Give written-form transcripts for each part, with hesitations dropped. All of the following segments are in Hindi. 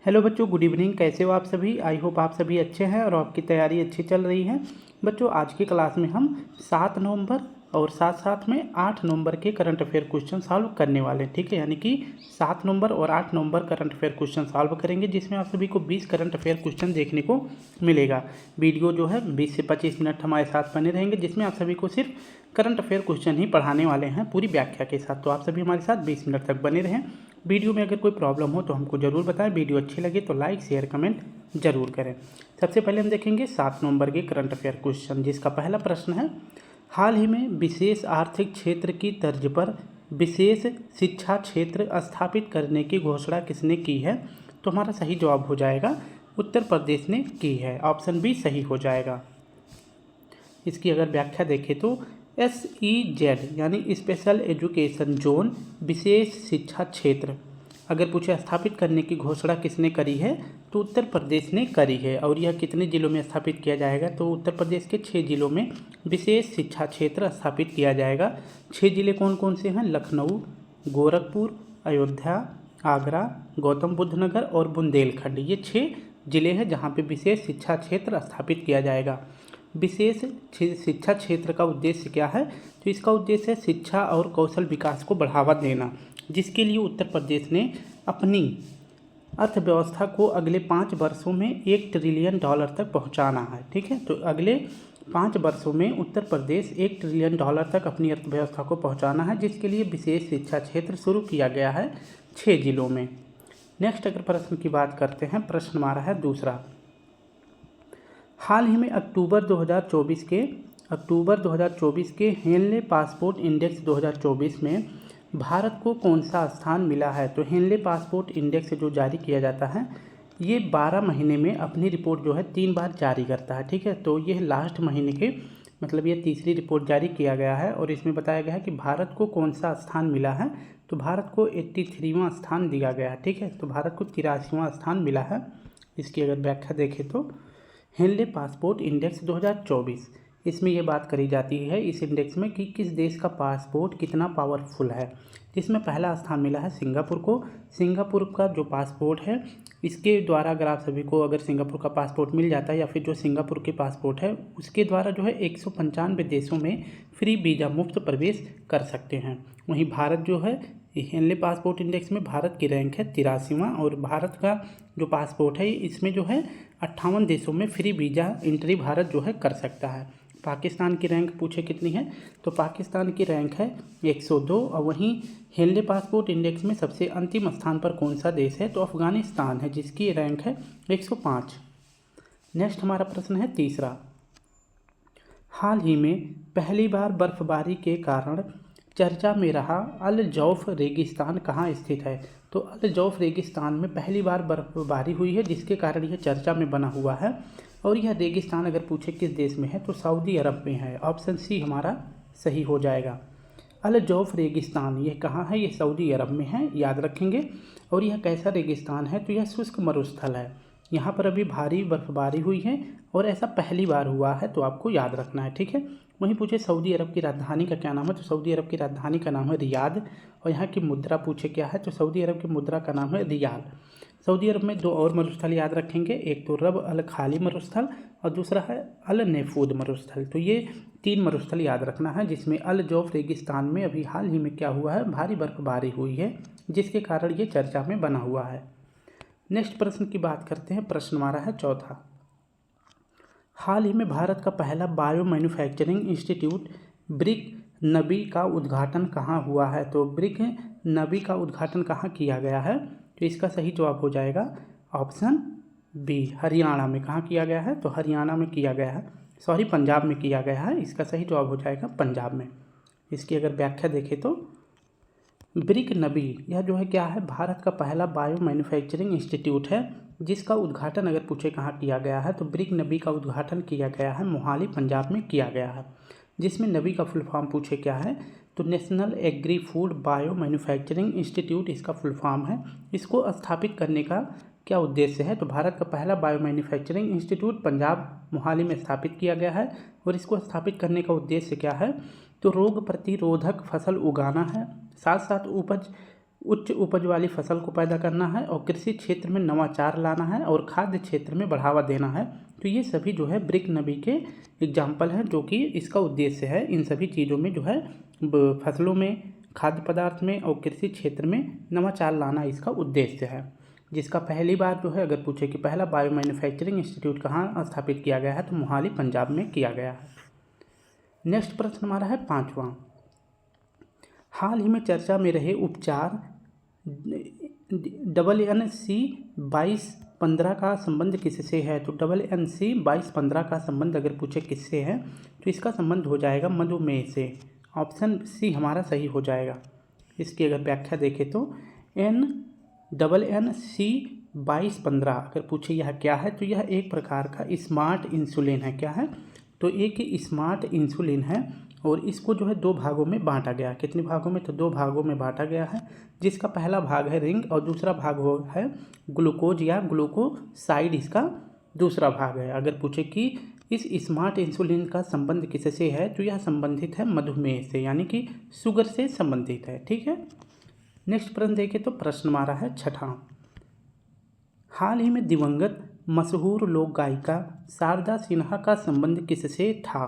हेलो बच्चों, गुड इवनिंग। कैसे हो आप सभी? आई होप आप सभी अच्छे हैं और आपकी तैयारी अच्छी चल रही है। बच्चों, आज की क्लास में हम 7 नवंबर और साथ साथ में 8 नवंबर के करंट अफेयर क्वेश्चन सॉल्व करने वाले हैं। ठीक है, यानी कि 7 नवंबर और 8 नवंबर करंट अफेयर क्वेश्चन सॉल्व करेंगे, जिसमें आप सभी को 20 करंट अफेयर क्वेश्चन देखने को मिलेगा। वीडियो जो है 20 से 25 मिनट हमारे साथ बने रहेंगे, जिसमें आप सभी को सिर्फ करंट अफेयर क्वेश्चन ही पढ़ाने वाले हैं पूरी व्याख्या के साथ। तो आप सभी हमारे साथ 20 मिनट तक बने रहें। वीडियो में अगर कोई प्रॉब्लम हो तो हमको ज़रूर बताएं। वीडियो अच्छी लगे तो लाइक शेयर कमेंट जरूर करें। सबसे पहले हम देखेंगे 7 नवंबर के करंट अफेयर क्वेश्चन, जिसका पहला प्रश्न है, हाल ही में विशेष आर्थिक क्षेत्र की तर्ज पर विशेष शिक्षा क्षेत्र स्थापित करने की घोषणा किसने की है? तो हमारा सही जवाब हो जाएगा उत्तर प्रदेश ने की है। ऑप्शन बी सही हो जाएगा। इसकी अगर व्याख्या देखें तो SEZ यानी स्पेशल एजुकेशन जोन, विशेष शिक्षा क्षेत्र, अगर पूछे स्थापित करने की घोषणा किसने करी है तो उत्तर प्रदेश ने करी है। और यह कितने जिलों में स्थापित किया जाएगा? तो उत्तर प्रदेश के 6 जिलों में विशेष शिक्षा क्षेत्र स्थापित किया जाएगा। 6 जिले कौन कौन से हैं? लखनऊ, गोरखपुर, अयोध्या, आगरा, गौतम बुद्ध नगर और बुंदेलखंड। ये 6 जिले हैं जहाँ पे विशेष शिक्षा क्षेत्र स्थापित किया जाएगा। विशेष शिक्षा क्षेत्र का उद्देश्य क्या है? तो इसका उद्देश्य है शिक्षा और कौशल विकास को बढ़ावा देना, जिसके लिए उत्तर प्रदेश ने अपनी अर्थव्यवस्था को अगले 5 वर्षों में $1 ट्रिलियन तक पहुंचाना है। ठीक है, तो अगले 5 वर्षों में उत्तर प्रदेश $1 ट्रिलियन तक अपनी अर्थव्यवस्था को पहुंचाना है, जिसके लिए विशेष शिक्षा क्षेत्र शुरू किया गया है 6 जिलों में। नेक्स्ट अगर प्रश्न की बात करते हैं, प्रश्न हमारा है दूसरा, हाल ही में अक्टूबर 2024 के हेनले पासपोर्ट इंडेक्स 2024 में भारत को कौन सा स्थान मिला है? तो हेनले पासपोर्ट इंडेक्स जो जारी किया जाता है, ये 12 महीने में अपनी रिपोर्ट जो है 3 बार जारी करता है। ठीक है, तो ये लास्ट महीने के मतलब ये तीसरी रिपोर्ट जारी किया गया है और इसमें बताया गया है कि भारत को कौन सा स्थान मिला है। तो भारत को 83वां स्थान दिया गया है। ठीक है, तो भारत को 83वां स्थान मिला है। इसकी अगर व्याख्या देखें तो हेनले पासपोर्ट इंडेक्स 2024, इसमें ये बात करी जाती है इस इंडेक्स में कि किस देश का पासपोर्ट कितना पावरफुल है, जिसमें पहला स्थान मिला है सिंगापुर को। सिंगापुर का जो पासपोर्ट है, इसके द्वारा अगर आप सभी को अगर सिंगापुर का पासपोर्ट मिल जाता है या फिर जो सिंगापुर के पासपोर्ट है, उसके द्वारा जो है 195 देशों में फ्री वीज़ा मुफ्त प्रवेश कर सकते हैं। वहीं भारत जो है हेनले पासपोर्ट इंडेक्स में भारत की रैंक है 83वां और भारत का जो पासपोर्ट है इसमें जो है 58 देशों में फ्री वीज़ा एंट्री भारत जो है कर सकता है। पाकिस्तान की रैंक पूछे कितनी है? तो पाकिस्तान की रैंक है 102 और वहीं हेनले पासपोर्ट इंडेक्स में सबसे अंतिम स्थान पर कौन सा देश है? तो अफगानिस्तान है, जिसकी रैंक है 105। नेक्स्ट हमारा प्रश्न है तीसरा, हाल ही में पहली बार बर्फबारी के कारण चर्चा में रहा अल जौफ रेगिस्तान कहाँ स्थित है? तो अल जौफ रेगिस्तान में पहली बार बर्फबारी हुई है, जिसके कारण यह चर्चा में बना हुआ है। और यह रेगिस्तान अगर पूछे किस देश में है तो सऊदी अरब में है। ऑप्शन सी हमारा सही हो जाएगा। अल जौफ रेगिस्तान ये कहाँ है? ये सऊदी अरब में है, याद रखेंगे। और यह कैसा रेगिस्तान है? तो यह शुष्क मरुस्थल है। यहाँ पर अभी भारी बर्फबारी हुई है और ऐसा पहली बार हुआ है, तो आपको याद रखना है। ठीक है, वहीं पूछे सऊदी अरब की राजधानी का क्या नाम है? तो सऊदी अरब की राजधानी का नाम है रियाद। और यहाँ की मुद्रा पूछे क्या है? तो सऊदी अरब की मुद्रा का नाम है रियाल। सऊदी अरब में 2 और मरुस्थल याद रखेंगे, एक तो रब अल खाली मरुस्थल और दूसरा है अल नेफूद मरुस्थल। तो ये 3 मरुस्थल याद रखना है, जिसमें अल जौफ रेगिस्तान में अभी हाल ही में क्या हुआ है? भारी बर्फबारी हुई है, जिसके कारण ये चर्चा में बना हुआ है। नेक्स्ट प्रश्न की बात करते हैं, प्रश्न हमारा है चौथा, हाल ही में भारत का पहला बायो मैन्युफैक्चरिंग इंस्टीट्यूट ब्रिक नबी का उद्घाटन कहाँ हुआ है? तो ब्रिक नबी का उद्घाटन कहाँ किया गया है? तो इसका सही जवाब हो जाएगा ऑप्शन बी, हरियाणा में। कहाँ किया गया है? तो हरियाणा में किया गया है, सॉरी पंजाब में किया गया है। इसका सही जवाब हो जाएगा पंजाब में। इसकी अगर व्याख्या देखें तो ब्रिक नबी यह जो है क्या है? भारत का पहला बायो मैन्युफैक्चरिंग इंस्टीट्यूट है, जिसका उद्घाटन अगर पूछे कहाँ किया गया है तो ब्रिक नबी का उद्घाटन किया गया है मोहाली पंजाब में किया गया है। जिसमें नबी का फुल फॉर्म पूछे क्या है? तो national agri food bio manufacturing institute इसका फुल फॉर्म है। इसको स्थापित करने का क्या उद्देश्य है? तो भारत का पहला bio manufacturing institute Punjab Mohali में स्थापित किया गया है और इसको स्थापित करने का उद्देश्य क्या है? तो रोग प्रतिरोधक फसल उगाना है, साथ साथ उपज उच्च उपज वाली फसल को पैदा करना है और कृषि क्षेत्र में नवाचार लाना है और खाद्य क्षेत्र में बढ़ावा देना है। तो ये सभी जो है ब्रिक नबी के एग्जाम्पल हैं जो कि इसका उद्देश्य है। इन सभी चीज़ों में जो है फसलों में, खाद्य पदार्थ में और कृषि क्षेत्र में नवाचार लाना इसका उद्देश्य है। जिसका पहली बार जो है अगर पूछे कि पहला बायो मैन्युफैक्चरिंग इंस्टीट्यूट कहाँ स्थापित किया गया है, तो मोहाली पंजाब में किया गया है। नेक्स्ट प्रश्न हमारा है 5वां। हाल ही में चर्चा में रहे उपचार NNC-2215 का संबंध किससे है? तो NNC-2215 का संबंध अगर पूछे किससे है तो इसका संबंध हो जाएगा मधुमेह से। ऑप्शन सी हमारा सही हो जाएगा। इसकी अगर व्याख्या देखें तो NNC-2215 अगर पूछे यह क्या है, तो यह एक प्रकार का स्मार्ट इंसुलिन है। क्या है? तो एक स्मार्ट इंसुलिन है और इसको जो है 2 भागों में बांटा गया। कितने भागों में? तो 2 भागों में बांटा गया है, जिसका पहला भाग है रिंग और दूसरा भाग है ग्लूकोज या ग्लूकोसाइड, इसका दूसरा भाग है। अगर पूछे कि इस स्मार्ट इंसुलिन का संबंध किससे है, तो यह संबंधित है मधुमेह से, यानी कि शुगर से संबंधित है। ठीक है। नेक्स्ट प्रश्न देखें तो प्रश्न हमारा है 6वां। हाल ही में दिवंगत मशहूर लोक गायिका शारदा सिन्हा का संबंध किससे था?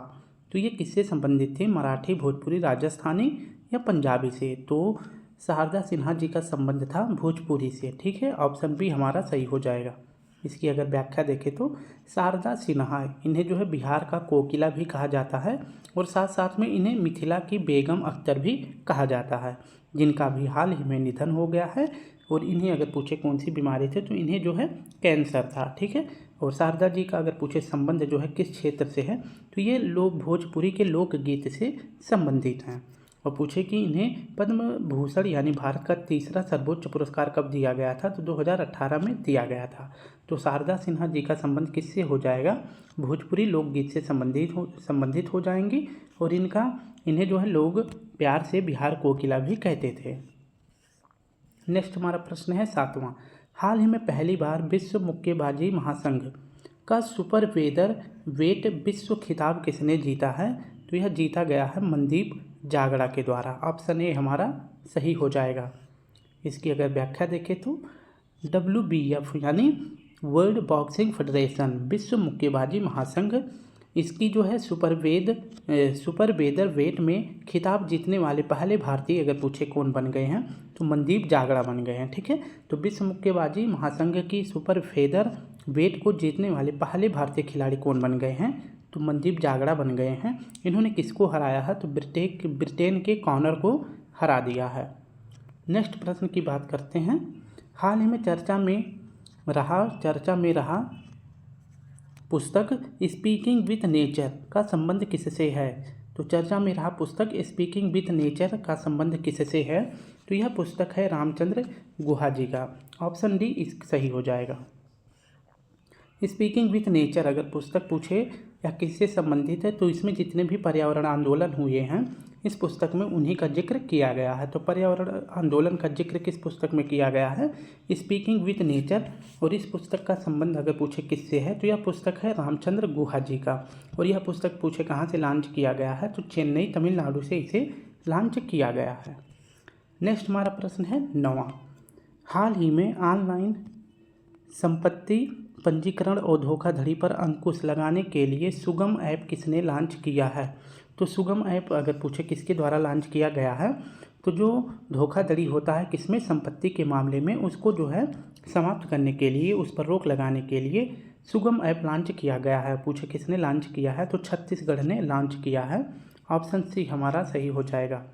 तो ये किससे संबंधित थे? मराठी, भोजपुरी, राजस्थानी या पंजाबी से? तो शारदा सिन्हा जी का संबंध था भोजपुरी से। ठीक है। ऑप्शन बी हमारा सही हो जाएगा। इसकी अगर व्याख्या देखें तो शारदा सिन्हा, इन्हें जो है बिहार का कोकिला भी कहा जाता है और साथ साथ में इन्हें मिथिला की बेगम अख्तर भी कहा जाता है, जिनका भी हाल ही में निधन हो गया है। और इन्हें अगर पूछे कौन सी बीमारी थी, तो इन्हें जो है कैंसर था। ठीक है। और शारदा जी का अगर पूछे संबंध जो है किस क्षेत्र से है, तो ये लोग भोजपुरी के लोकगीत से संबंधित हैं। और पूछे कि इन्हें पद्म भूषण यानी भारत का तीसरा सर्वोच्च पुरस्कार कब दिया गया था, तो 2018 में दिया गया था। तो शारदा सिन्हा जी का संबंध किससे हो जाएगा? भोजपुरी लोकगीत से संबंधित हो जाएंगी। और इन्हें जो है लोग प्यार से बिहार कोकिला भी कहते थे। नेक्स्ट हमारा प्रश्न है 7वां। हाल ही में पहली बार विश्व मुक्केबाजी महासंघ का सुपर वेट विश्व खिताब किसने जीता है? तो यह जीता गया है मनदीप जागड़ा के द्वारा। ऑप्शन ए हमारा सही हो जाएगा। इसकी अगर व्याख्या देखें तो WBF यानी वर्ल्ड बॉक्सिंग फेडरेशन, विश्व मुक्केबाजी महासंघ, इसकी जो है सुपर वेदर वेट में खिताब जीतने वाले पहले भारतीय अगर पूछे कौन बन गए हैं, तो मनदीप जागड़ा बन गए हैं। ठीक है। तो विश्व मुक्केबाजी महासंघ की सुपर फेदर वेट को जीतने वाले पहले भारतीय खिलाड़ी कौन बन गए हैं, तो मनदीप जागड़ा बन गए हैं। इन्होंने किसको हराया है, तो ब्रिटेन के कॉनर को हरा दिया है। नेक्स्ट प्रश्न की बात करते हैं। हाल ही में चर्चा में रहा पुस्तक स्पीकिंग विथ नेचर का संबंध किससे है? तो चर्चा में रहा पुस्तक स्पीकिंग विथ नेचर का संबंध किससे है? तो यह पुस्तक है रामचंद्र गुहा जी का। ऑप्शन डी इस सही हो जाएगा। स्पीकिंग विथ नेचर अगर पुस्तक पूछे या किससे संबंधित है, तो इसमें जितने भी पर्यावरण आंदोलन हुए हैं इस पुस्तक में उन्हीं का जिक्र किया गया है। तो पर्यावरण आंदोलन का जिक्र किस पुस्तक में किया गया है? Speaking with nature. और इस पुस्तक का संबंध अगर पूछे किससे है, तो यह पुस्तक है रामचंद्र गुहा जी का। और यह पुस्तक पूछे कहाँ से लॉन्च किया गया है, तो चेन्नई तमिलनाडु से इसे लॉन्च किया गया है। नेक्स्ट हमारा प्रश्न है 9वां। हाल ही में ऑनलाइन संपत्ति पंजीकरण और धोखाधड़ी पर अंकुश लगाने के लिए सुगम ऐप किसने लॉन्च किया है? तो सुगम ऐप अगर पूछे किसके द्वारा लॉन्च किया गया है, तो जो धोखाधड़ी होता है किसमें, संपत्ति के मामले में, उसको जो है समाप्त करने के लिए, उस पर रोक लगाने के लिए सुगम ऐप लॉन्च किया गया है। पूछे किसने लॉन्च किया है, तो छत्तीसगढ़ ने लॉन्च किया है। ऑप्शन सी हमारा सही हो जाएगा।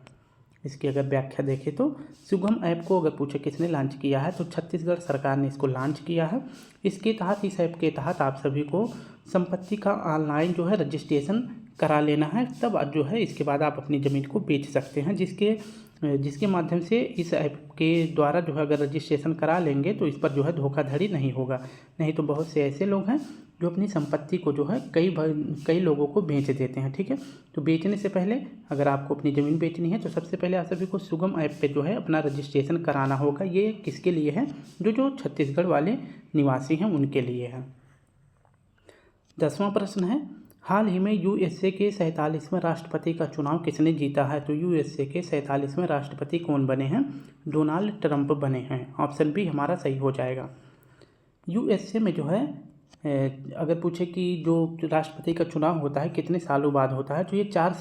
इसकी अगर व्याख्या देखें तो सुगम ऐप को अगर पूछे किसने लॉन्च किया है, तो छत्तीसगढ़ सरकार ने इसको लॉन्च किया है। इसके तहत, इस ऐप के तहत आप सभी को संपत्ति का ऑनलाइन जो है रजिस्ट्रेशन करा लेना है, तब जो है इसके बाद आप अपनी ज़मीन को बेच सकते हैं। जिसके माध्यम से इस ऐप के द्वारा जो है अगर रजिस्ट्रेशन करा लेंगे तो इस पर जो है धोखाधड़ी नहीं होगा। नहीं तो बहुत से ऐसे लोग हैं जो अपनी संपत्ति को जो है कई लोगों को बेच देते हैं। ठीक है। तो बेचने से पहले अगर आपको अपनी ज़मीन बेचनी है, तो सबसे पहले आप सभी को सुगम ऐप पे जो है अपना रजिस्ट्रेशन कराना होगा। ये किसके लिए है? जो छत्तीसगढ़ वाले निवासी हैं उनके लिए है। 10वां प्रश्न है। हाल ही में यूएसए के 47वें राष्ट्रपति का चुनाव किसने जीता है? तो यूएसए के 47वें राष्ट्रपति कौन बने हैं? डोनाल्ड ट्रंप बने हैं। ऑप्शन बी हमारा सही हो जाएगा। यूएसए में जो है अगर पूछे कि जो राष्ट्रपति का चुनाव होता है कितने सालों बाद होता है, तो ये 4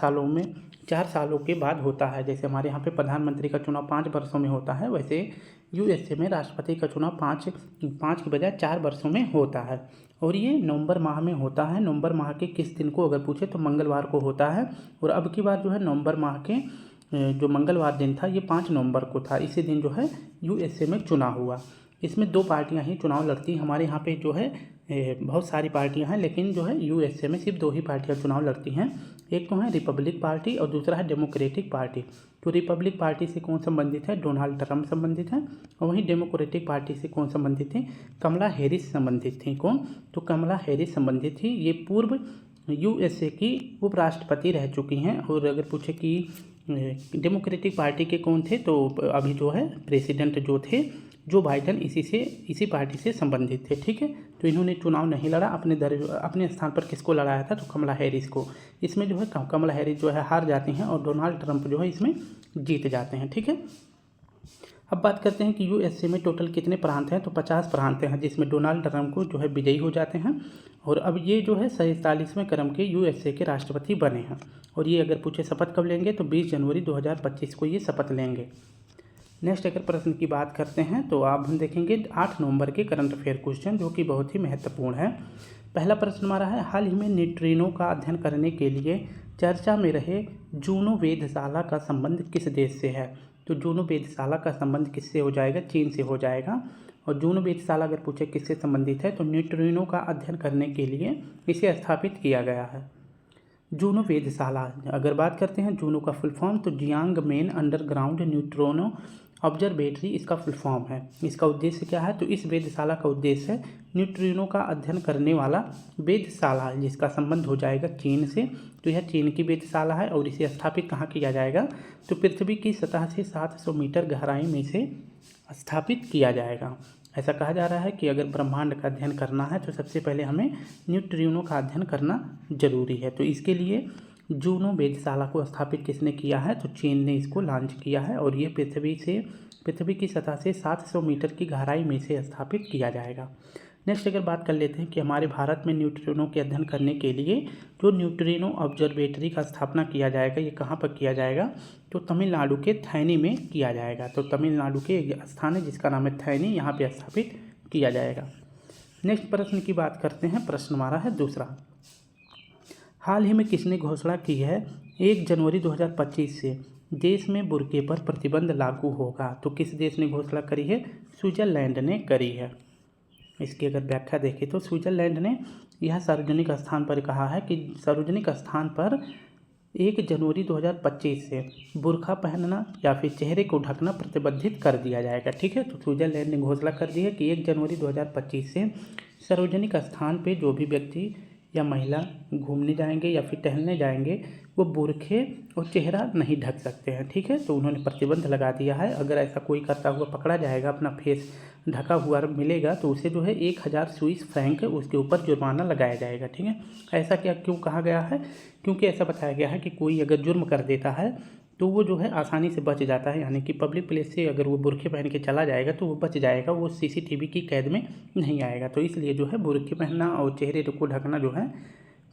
सालों के बाद होता है। जैसे हमारे यहाँ पे प्रधानमंत्री का चुनाव 5 वर्षों में होता है, वैसे यूएसए में राष्ट्रपति का चुनाव 5 की बजाय 4 वर्षों में होता है। और ये नवंबर माह में होता है। नवंबर माह के किस दिन को अगर पूछे तो मंगलवार को होता है। और अब की बार जो है नवंबर माह के जो मंगलवार दिन था ये 5 नवंबर को था। इसी दिन जो है यूएसए में चुनाव हुआ। इसमें 2 पार्टियां ही चुनाव लड़ती हैं। हमारे यहाँ पे जो है बहुत सारी पार्टियां हैं, लेकिन जो है यूएसए में सिर्फ 2 ही पार्टियां चुनाव लड़ती हैं। एक तो है रिपब्लिक पार्टी और दूसरा है डेमोक्रेटिक पार्टी। तो रिपब्लिक पार्टी से कौन संबंधित है? डोनाल्ड ट्रंप संबंधित है। और वहीं डेमोक्रेटिक पार्टी से कौन संबंधित थी? कमला हैरिस संबंधित थी। कौन? तो कमला हैरिस संबंधित थी। ये पूर्व यूएसए की उपराष्ट्रपति रह चुकी हैं। और अगर पूछे कि डेमोक्रेटिक पार्टी के कौन थे, तो अभी जो है प्रेसिडेंट जो थे जो बाइडन इसी पार्टी से संबंधित थे। ठीक है, तो इन्होंने चुनाव नहीं लड़ा। अपने स्थान पर किसको लड़ाया था? तो कमला हैरिस को। इसमें जो है कमला हैरिस जो है हार जाती हैं और डोनाल्ड ट्रंप जो है इसमें जीत जाते हैं। ठीक है, अब बात करते हैं कि यूएसए में टोटल कितने प्रांत हैं? तो 50 प्रांत हैं, जिसमें डोनाल्ड ट्रंप को जो है विजयी हो जाते हैं। और अब ये जो है 47वें क्रम के यूएसए के राष्ट्रपति बने हैं। और ये अगर पूछे शपथ कब लेंगे, तो 20 जनवरी 2025 को ये शपथ लेंगे। नेक्स्ट अगर प्रश्न की बात करते हैं तो आप हम देखेंगे 8 नवंबर के करंट अफेयर क्वेश्चन, जो कि बहुत ही महत्वपूर्ण है। पहला प्रश्न हमारा है, हाल ही में न्यूट्रिनो का अध्ययन करने के लिए चर्चा में रहे जूनो वेधशाला का संबंध किस देश से है? तो जूनो वेधशाला का संबंध किससे हो जाएगा? चीन से हो जाएगा। और जूनो वेधशाला अगर पूछे किससे संबंधित है, तो न्यूट्रिनो का अध्ययन करने के लिए इसे स्थापित किया गया है। जूनो वेधशाला अगर बात करते हैं जूनो का फुल फॉर्म, तो Jiang main underground neutrino observatory इसका फुल फॉर्म है। इसका उद्देश्य क्या है? तो इस वेधशाला का उद्देश्य है न्यूट्रिनो का अध्ययन करने वाला वेधशाला जिसका संबंध हो जाएगा चीन से। तो यह चीन की वेधशाला है और इसे स्थापित कहाँ किया जाएगा? तो पृथ्वी की सतह से 700 मीटर गहराई में इसे स्थापित किया जाएगा। ऐसा कहा जा रहा है कि अगर ब्रह्मांड का अध्ययन करना है तो सबसे पहले हमें न्यूट्रिनो का अध्ययन करना जरूरी है। तो इसके लिए जूनो वेधशाला को स्थापित किसने किया है? तो चीन ने इसको लॉन्च किया है। और ये पृथ्वी की सतह से 700 मीटर की गहराई में से स्थापित किया जाएगा। नेक्स्ट अगर बात कर लेते हैं कि हमारे भारत में न्यूट्रिनो के अध्ययन करने के लिए जो न्यूट्रिनो ऑब्जर्वेटरी का स्थापना किया जाएगा, ये कहाँ पर किया जाएगा? तो तमिलनाडु के थैनी में किया जाएगा। तो तमिलनाडु के एक स्थान है जिसका नाम है थैनी, यहाँ पे स्थापित किया जाएगा। नेक्स्ट प्रश्न की बात करते हैं। प्रश्न हमारा है दूसरा, हाल ही में किसने घोषणा की है 1 जनवरी 2025 से देश में बुर्के पर प्रतिबंध लागू होगा? तो किस देश ने घोषणा करी है? स्विट्जरलैंड ने करी है। इसकी अगर व्याख्या देखें तो स्विट्जरलैंड ने यह सार्वजनिक स्थान पर कहा है कि सार्वजनिक स्थान पर 1 जनवरी 2025 से बुर्का पहनना या फिर चेहरे को ढकना प्रतिबंधित कर दिया जाएगा। ठीक है, तो स्विट्जरलैंड ने घोषणा कर दी है कि 1 जनवरी 2025 से सार्वजनिक स्थान पर जो भी व्यक्ति या महिला घूमने जाएंगे या फिर टहलने जाएंगे वो बुरखे और चेहरा नहीं ढक सकते हैं। ठीक है, तो उन्होंने प्रतिबंध लगा दिया है। अगर ऐसा कोई करता हुआ पकड़ा जाएगा, अपना फेस ढका हुआ मिलेगा, तो उसे जो है 1000 स्विस फ्रैंक उसके ऊपर जुर्माना लगाया जाएगा। ठीक है, ऐसा क्या क्यों कहा गया है? क्योंकि ऐसा बताया गया है कि कोई अगर जुर्म कर देता है तो वो जो है आसानी से बच जाता है। यानी कि पब्लिक प्लेस से अगर वो बुरखे पहन के चला जाएगा तो वो बच जाएगा, वो सीसीटीवी की कैद में नहीं आएगा। तो इसलिए जो है बुरखे पहनना और चेहरे को ढकना जो है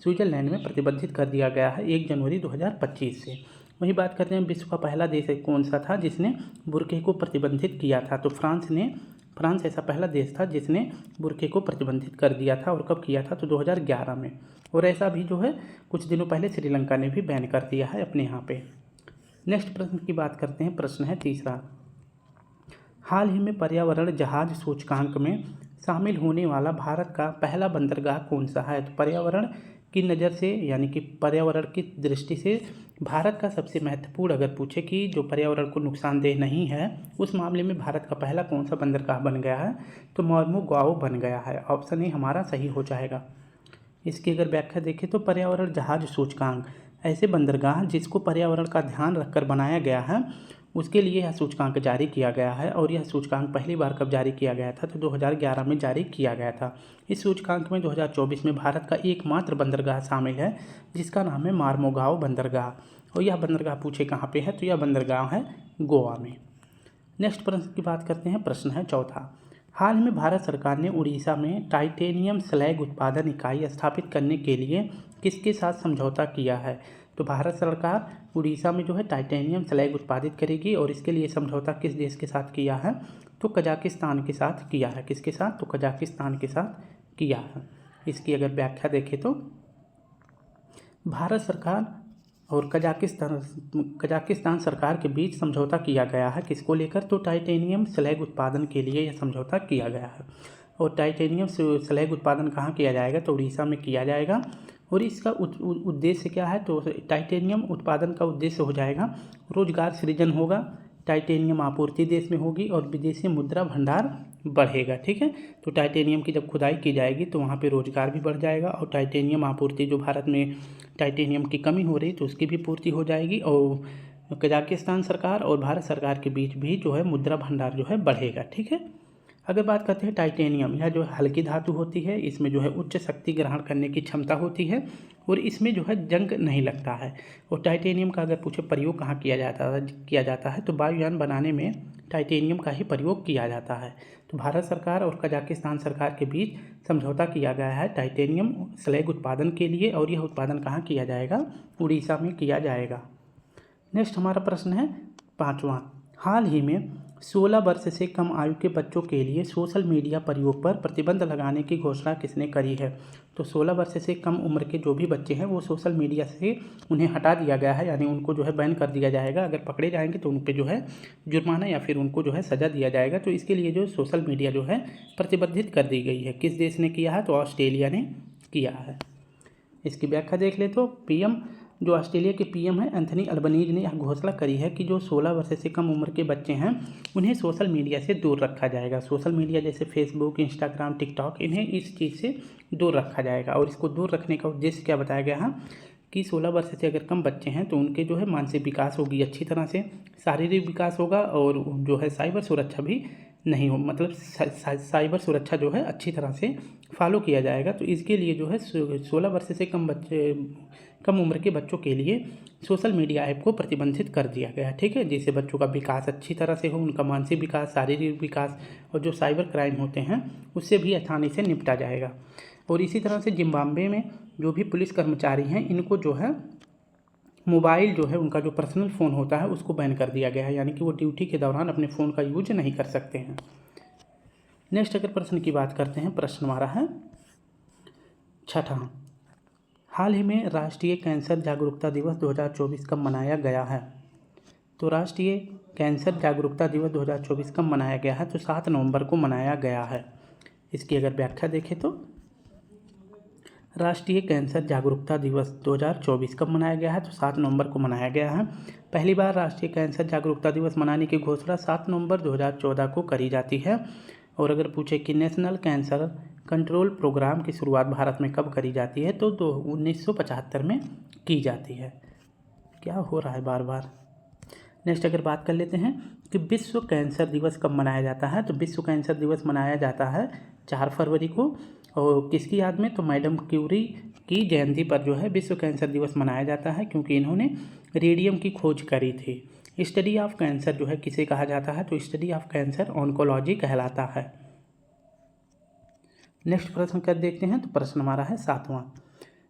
स्विट्जरलैंड में प्रतिबंधित कर दिया गया है 1 जनवरी 2025 से। वही बात करते हैं विश्व का पहला देश कौन सा था जिसने बुरखे को प्रतिबंधित किया था? तो फ्रांस ऐसा पहला देश था जिसने बुरखे को प्रतिबंधित कर दिया था। और कब किया था? तो 2011 में। और ऐसा भी जो है कुछ दिनों पहले श्रीलंका ने भी बैन कर दिया है अपने यहाँ पे। नेक्स्ट प्रश्न की बात करते हैं। प्रश्न है तीसरा, हाल ही में पर्यावरण जहाज सूचकांक में शामिल होने वाला भारत का पहला बंदरगाह कौन सा है? तो पर्यावरण की नज़र से यानी कि पर्यावरण की दृष्टि से भारत का सबसे महत्वपूर्ण अगर पूछे कि जो पर्यावरण को नुकसानदेह नहीं है, उस मामले में भारत का पहला कौन सा बंदरगाह बन गया है? तो मोरमुगाओ बन गया है। ऑप्शन ए हमारा सही हो जाएगा। इसकी अगर व्याख्या देखें तो पर्यावरण जहाज सूचकांक ऐसे बंदरगाह जिसको पर्यावरण का ध्यान रखकर बनाया गया है उसके लिए यह सूचकांक जारी किया गया है। और यह सूचकांक पहली बार कब जारी किया गया था, तो 2011 में जारी किया गया था। इस सूचकांक में 2024 में भारत का एकमात्र बंदरगाह शामिल है जिसका नाम है मार्मोगांव बंदरगाह। और यह बंदरगाह पूछे कहाँ पे है, तो यह बंदरगाह है गोवा में। नेक्स्ट प्रश्न की बात करते हैं। प्रश्न है चौथा। हाल ही में भारत सरकार ने उड़ीसा में टाइटेनियम स्लैग उत्पादन इकाई स्थापित करने के लिए किसके साथ समझौता किया है? तो भारत सरकार उड़ीसा में जो है टाइटेनियम स्लैग उत्पादित करेगी और इसके लिए समझौता किस देश के साथ किया है? तो कजाकिस्तान के साथ किया है। किसके साथ? तो कजाकिस्तान के साथ किया है। इसकी अगर व्याख्या देखें तो भारत सरकार और कजाकिस्तान सरकार के बीच समझौता किया गया है। किसको लेकर? तो टाइटेनियम स्लैग उत्पादन के लिए यह समझौता किया गया है। और टाइटेनियम स्लैग उत्पादन कहाँ किया जाएगा? तो उड़ीसा में किया जाएगा। और इसका उद्देश्य क्या है? तो टाइटेनियम उत्पादन का उद्देश्य हो जाएगा रोजगार सृजन होगा, टाइटेनियम आपूर्ति देश में होगी और विदेशी मुद्रा भंडार बढ़ेगा। ठीक है, तो टाइटेनियम की जब खुदाई की जाएगी तो वहाँ पे रोजगार भी बढ़ जाएगा और टाइटेनियम आपूर्ति, जो भारत में टाइटेनियम की कमी हो रही तो उसकी भी पूर्ति हो जाएगी। और कजाकिस्तान सरकार और भारत सरकार के बीच भी जो है मुद्रा भंडार जो है बढ़ेगा। ठीक है, अगर बात करते हैं टाइटेनियम, यह जो हल्की धातु होती है, इसमें जो है उच्च शक्ति ग्रहण करने की क्षमता होती है और इसमें जो है जंग नहीं लगता है। और टाइटेनियम का अगर पूछे प्रयोग कहाँ किया जाता है तो वायुयान बनाने में टाइटेनियम का ही प्रयोग किया जाता है। तो भारत सरकार और कजाकिस्तान सरकार के बीच समझौता किया गया है टाइटेनियम स्लैग उत्पादन के लिए और यह उत्पादन कहाँ किया जाएगा? उड़ीसा में किया जाएगा। नेक्स्ट हमारा प्रश्न है पाँचवां। हाल ही में 16 वर्ष से कम आयु के बच्चों के लिए सोशल मीडिया प्रयोग पर प्रतिबंध लगाने की घोषणा किसने करी है? तो 16 वर्ष से कम उम्र के जो भी बच्चे हैं वो सोशल मीडिया से उन्हें हटा दिया गया है, यानी उनको जो है बैन कर दिया जाएगा। अगर पकड़े जाएंगे तो उन पर जो है जुर्माना या फिर उनको जो है सज़ा दिया जाएगा। तो इसके लिए जो सोशल मीडिया जो है प्रतिबंधित कर दी गई है। किस देश ने किया है? तो ऑस्ट्रेलिया ने किया है। इसकी व्याख्या देख ले तो पीएम, जो ऑस्ट्रेलिया के पीएम हैं एंथनी अल्बनीज ने यह घोषणा करी है कि जो 16 वर्ष से कम उम्र के बच्चे हैं उन्हें सोशल मीडिया से दूर रखा जाएगा। सोशल मीडिया जैसे फेसबुक, इंस्टाग्राम, टिकटॉक, इन्हें इस चीज़ से दूर रखा जाएगा। और इसको दूर रखने का उद्देश्य क्या बताया गया है कि 16 वर्ष से अगर कम बच्चे हैं तो उनके जो है मानसिक विकास होगी अच्छी तरह से, शारीरिक विकास होगा और जो है साइबर सुरक्षा भी नहीं हो, मतलब साइबर सुरक्षा जो है अच्छी तरह से फॉलो किया जाएगा। तो इसके लिए जो है 16 वर्ष से कम उम्र के बच्चों के लिए सोशल मीडिया ऐप को प्रतिबंधित कर दिया गया। ठीक है, जिससे बच्चों का विकास अच्छी तरह से हो, उनका मानसिक विकास, शारीरिक विकास और जो साइबर क्राइम होते हैं उससे भी आसानी से निपटा जाएगा। और इसी तरह से जिम्बाब्वे में जो भी पुलिस कर्मचारी हैं इनको जो है मोबाइल जो है उनका जो पर्सनल फ़ोन होता है उसको बैन कर दिया गया है, यानी कि वो ड्यूटी के दौरान अपने फ़ोन का यूज नहीं कर सकते हैं। नेक्स्ट अगर प्रश्न की बात करते हैं, प्रश्न हमारा है छठा। हाल ही में राष्ट्रीय कैंसर जागरूकता दिवस 2024 कब मनाया गया है? तो राष्ट्रीय कैंसर जागरूकता दिवस 2024 कब मनाया गया है? तो 7 नवंबर को मनाया गया है। इसकी अगर व्याख्या देखें तो राष्ट्रीय कैंसर जागरूकता दिवस 2024 कब मनाया गया है? तो 7 नवंबर को मनाया गया है। पहली बार राष्ट्रीय कैंसर जागरूकता दिवस मनाने की घोषणा 7 नवंबर 2014 को करी जाती है। और अगर पूछे कि नेशनल कैंसर कंट्रोल प्रोग्राम की शुरुआत भारत में कब करी जाती है? तो 1975 में की जाती है। क्या हो रहा है बार बार। नेक्स्ट अगर बात कर लेते हैं कि विश्व कैंसर दिवस कब मनाया जाता है? तो विश्व कैंसर दिवस मनाया जाता है 4 फरवरी को। और किसकी याद में? तो मैडम क्यूरी की जयंती पर जो है विश्व कैंसर दिवस मनाया जाता है, क्योंकि इन्होंने रेडियम की खोज करी थी। स्टडी ऑफ कैंसर जो है किसे कहा जाता है? तो स्टडी ऑफ कैंसर ऑन्कोलॉजी कहलाता है। नेक्स्ट प्रश्न कर देखते हैं, तो प्रश्न हमारा है 7वां।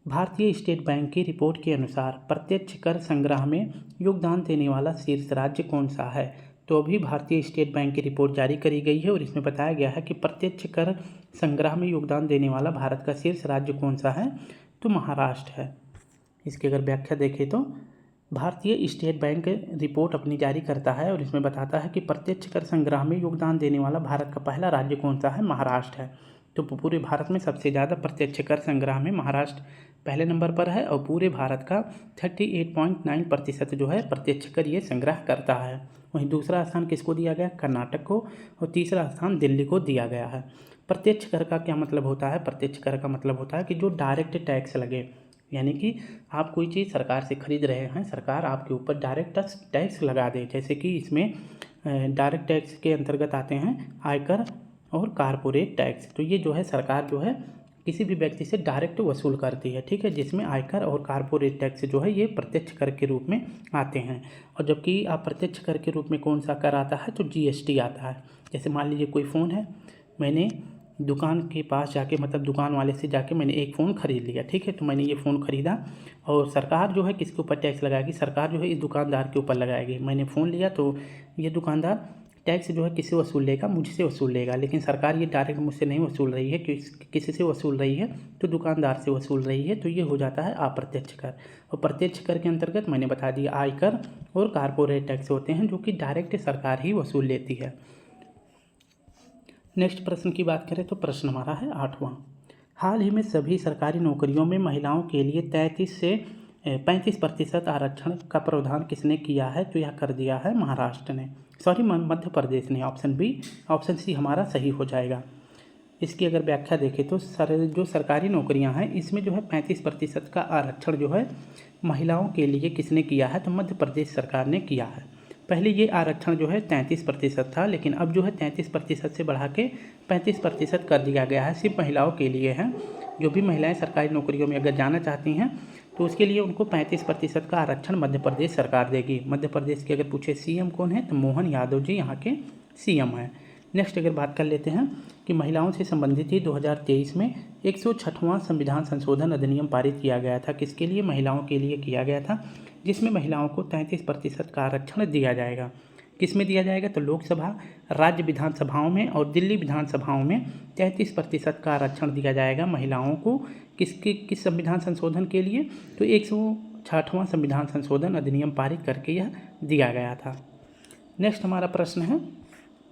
भारतीय स्टेट बैंक की रिपोर्ट के अनुसार प्रत्यक्ष कर संग्रह में योगदान देने वाला शीर्ष राज्य कौन सा है? तो अभी भारतीय स्टेट बैंक की रिपोर्ट जारी करी गई है और इसमें बताया गया है कि प्रत्यक्ष कर संग्रह में योगदान देने वाला भारत का शीर्ष राज्य कौन सा है? तो महाराष्ट्र है। इसकी अगर व्याख्या देखें तो भारतीय स्टेट बैंक रिपोर्ट अपनी जारी करता है और इसमें बताता है कि प्रत्यक्ष कर संग्रह में योगदान देने वाला भारत का पहला राज्य कौन सा है? महाराष्ट्र है। तो पूरे भारत में सबसे ज़्यादा प्रत्यक्ष कर संग्रह में महाराष्ट्र पहले नंबर पर है और पूरे भारत का 38.9% जो है प्रत्यक्ष कर ये संग्रह करता है। वहीं दूसरा स्थान किसको दिया गया? कर्नाटक को। और तीसरा स्थान दिल्ली को दिया गया है। प्रत्यक्ष कर का क्या मतलब होता है? प्रत्यक्ष कर का मतलब होता है कि जो डायरेक्ट टैक्स लगे, यानी कि आप कोई चीज़ सरकार से खरीद रहे हैं, सरकार आपके ऊपर डायरेक्ट टैक्स लगा दे। जैसे कि इसमें डायरेक्ट टैक्स के अंतर्गत आते हैं आयकर और कारपोरेट टैक्स। तो ये जो है सरकार जो है किसी भी व्यक्ति से डायरेक्ट वसूल करती है, ठीक है, जिसमें आयकर और कारपोरेट टैक्स जो है ये प्रत्यक्ष कर के रूप में आते हैं। और जबकि आप प्रत्यक्ष कर के रूप में कौन सा कर आता है, तो जीएसटी आता है। जैसे मान लीजिए कोई फ़ोन है, मैंने दुकान के पास जाके, मतलब दुकान वाले से जाके मैंने एक फ़ोन ख़रीद लिया, ठीक है, तो मैंने ये फ़ोन ख़रीदा और सरकार जो है किसके ऊपर टैक्स लगाएगी, सरकार जो है इस दुकानदार के ऊपर लगाएगी। मैंने फ़ोन लिया तो ये दुकानदार टैक्स जो है किससे वसूल लेगा, मुझसे वसूल लेगा, लेकिन सरकार ये डायरेक्ट मुझसे नहीं वसूल रही है, किसी से वसूल रही है, तो दुकानदार से वसूल रही है। तो ये हो जाता है अप्रत्यक्ष कर। और प्रत्यक्ष कर के अंतर्गत मैंने बता दिया आयकर और कारपोरेट टैक्स होते हैं, जो कि डायरेक्ट सरकार ही वसूल लेती है। नेक्स्ट प्रश्न की बात करें तो प्रश्न हमारा है 8वां। हाल ही में सभी सरकारी नौकरियों में महिलाओं के लिए 33 से 35% आरक्षण का प्रावधान किसने किया है, तो यह कर दिया है महाराष्ट्र ने, मध्य प्रदेश ने। ऑप्शन बी, ऑप्शन सी हमारा सही हो जाएगा। इसकी अगर व्याख्या देखें तो जो सरकारी नौकरियां हैं इसमें जो है 35% का आरक्षण जो है महिलाओं के लिए किसने किया है, तो मध्य प्रदेश सरकार ने किया है। पहले ये आरक्षण जो है 33% था, लेकिन अब जो है 33% से बढ़ा के 35% कर दिया गया है। सिर्फ महिलाओं के लिए है। जो भी महिलाएं सरकारी नौकरियों में अगर जाना चाहती हैं तो उसके लिए उनको 35% का आरक्षण मध्य प्रदेश सरकार देगी। मध्य प्रदेश के अगर पूछे सीएम कौन है, तो मोहन यादव जी यहाँ के सीएम हैं। नेक्स्ट अगर बात कर लेते हैं कि महिलाओं से संबंधित ही 2023 में 106वां संविधान संशोधन अधिनियम पारित किया गया था। किसके लिए, महिलाओं के लिए किया गया था, जिसमें महिलाओं को 33% का आरक्षण दिया जाएगा। किस में दिया जाएगा, तो लोकसभा, राज्य विधानसभाओं में और दिल्ली विधानसभाओं में 33% का आरक्षण दिया जाएगा महिलाओं को। किस संविधान संशोधन के लिए, तो 106वां संविधान संशोधन अधिनियम पारित करके यह दिया गया था। नेक्स्ट हमारा प्रश्न है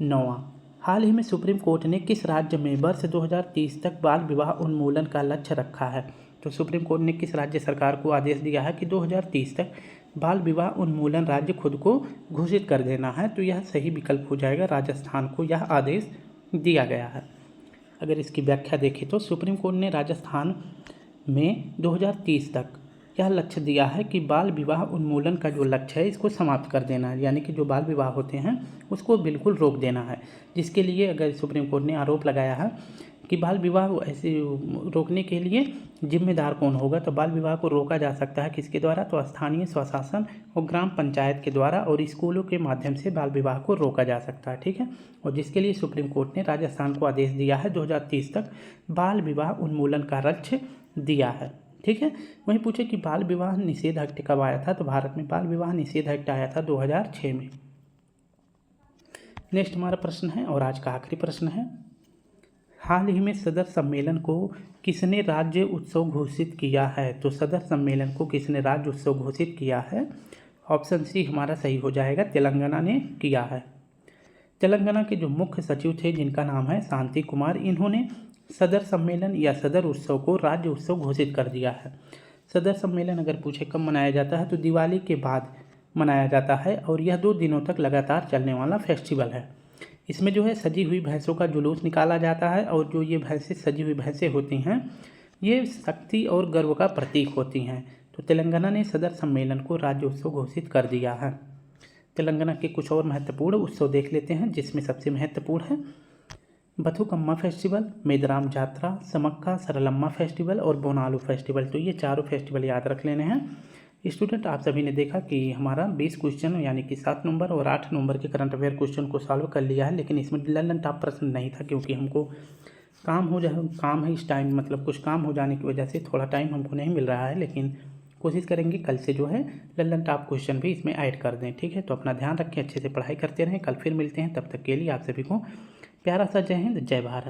9वां। हाल ही में सुप्रीम कोर्ट ने किस राज्य में वर्ष 2030 तक बाल विवाह उन्मूलन का लक्ष्य रखा है, तो सुप्रीम कोर्ट ने किस राज्य सरकार को आदेश दिया है कि 2030 तक बाल विवाह उन्मूलन राज्य खुद को घोषित कर देना है, तो यह सही विकल्प हो जाएगा। राजस्थान को यह आदेश दिया गया है। अगर इसकी व्याख्या देखें तो सुप्रीम कोर्ट ने राजस्थान में 2030 तक यह लक्ष्य दिया है कि बाल विवाह उन्मूलन का जो लक्ष्य है इसको समाप्त कर देना है, यानी कि जो बाल विवाह होते हैं उसको बिल्कुल रोक देना है। जिसके लिए अगर सुप्रीम कोर्ट ने आरोप लगाया है कि बाल विवाह ऐसे रोकने के लिए जिम्मेदार कौन होगा, तो बाल विवाह को रोका जा सकता है किसके द्वारा, तो स्थानीय स्वशासन और ग्राम पंचायत के द्वारा और स्कूलों के माध्यम से बाल विवाह को रोका जा सकता है, ठीक है। और जिसके लिए सुप्रीम कोर्ट ने राजस्थान को आदेश दिया है 2030 तक बाल विवाह उन्मूलन का लक्ष्य दिया है, ठीक है। वहीं पूछे कि बाल विवाह निषेध एक्ट कब आया था, तो भारत में बाल विवाह निषेध एक्ट आया था 2006 में। नेक्स्ट हमारा प्रश्न है और आज का आखिरी प्रश्न है, हाल ही में सदर सम्मेलन को किसने राज्य उत्सव घोषित किया है, तो सदर सम्मेलन को किसने राज्य उत्सव घोषित किया है, ऑप्शन सी हमारा सही हो जाएगा, तेलंगाना ने किया है। तेलंगाना के जो मुख्य सचिव थे जिनका नाम है शांति कुमार, इन्होंने सदर सम्मेलन या सदर उत्सव को राज्य उत्सव घोषित कर दिया है। सदर सम्मेलन अगर पूछे कब मनाया जाता है, तो दिवाली के बाद मनाया जाता है और यह 2 दिनों तक लगातार चलने वाला फेस्टिवल है। इसमें जो है सजी हुई भैंसों का जुलूस निकाला जाता है और जो ये भैंसें सजी हुई भैंसें होती हैं ये शक्ति और गर्व का प्रतीक होती हैं। तो तेलंगाना ने सदर सम्मेलन को राज्य उत्सव घोषित कर दिया है। तेलंगाना के कुछ और महत्वपूर्ण उत्सव देख लेते हैं, जिसमें सबसे महत्वपूर्ण है बथुकम्मा फेस्टिवल, मेदराम जात्रा, समक्का सरलम्मा फेस्टिवल और बोनालू फेस्टिवल। तो ये चारों फेस्टिवल याद रख लेने हैं। स्टूडेंट, आप सभी ने देखा कि हमारा 20 क्वेश्चन यानी कि 7 नंबर और 8 नंबर के करंट अफेयर क्वेश्चन को सॉल्व कर लिया है, लेकिन इसमें ललन टॉप प्रश्न नहीं था क्योंकि हमको काम है इस टाइम, मतलब कुछ काम हो जाने की वजह से थोड़ा टाइम हमको नहीं मिल रहा है, लेकिन कोशिश करेंगे कल से जो है ललन टॉप क्वेश्चन भी इसमें ऐड कर दें, ठीक है। तो अपना ध्यान रखें, अच्छे से पढ़ाई करते रहें। कल फिर मिलते हैं, तब तक के लिए आप सभी को प्यारा सा जय हिंद, जय भारत।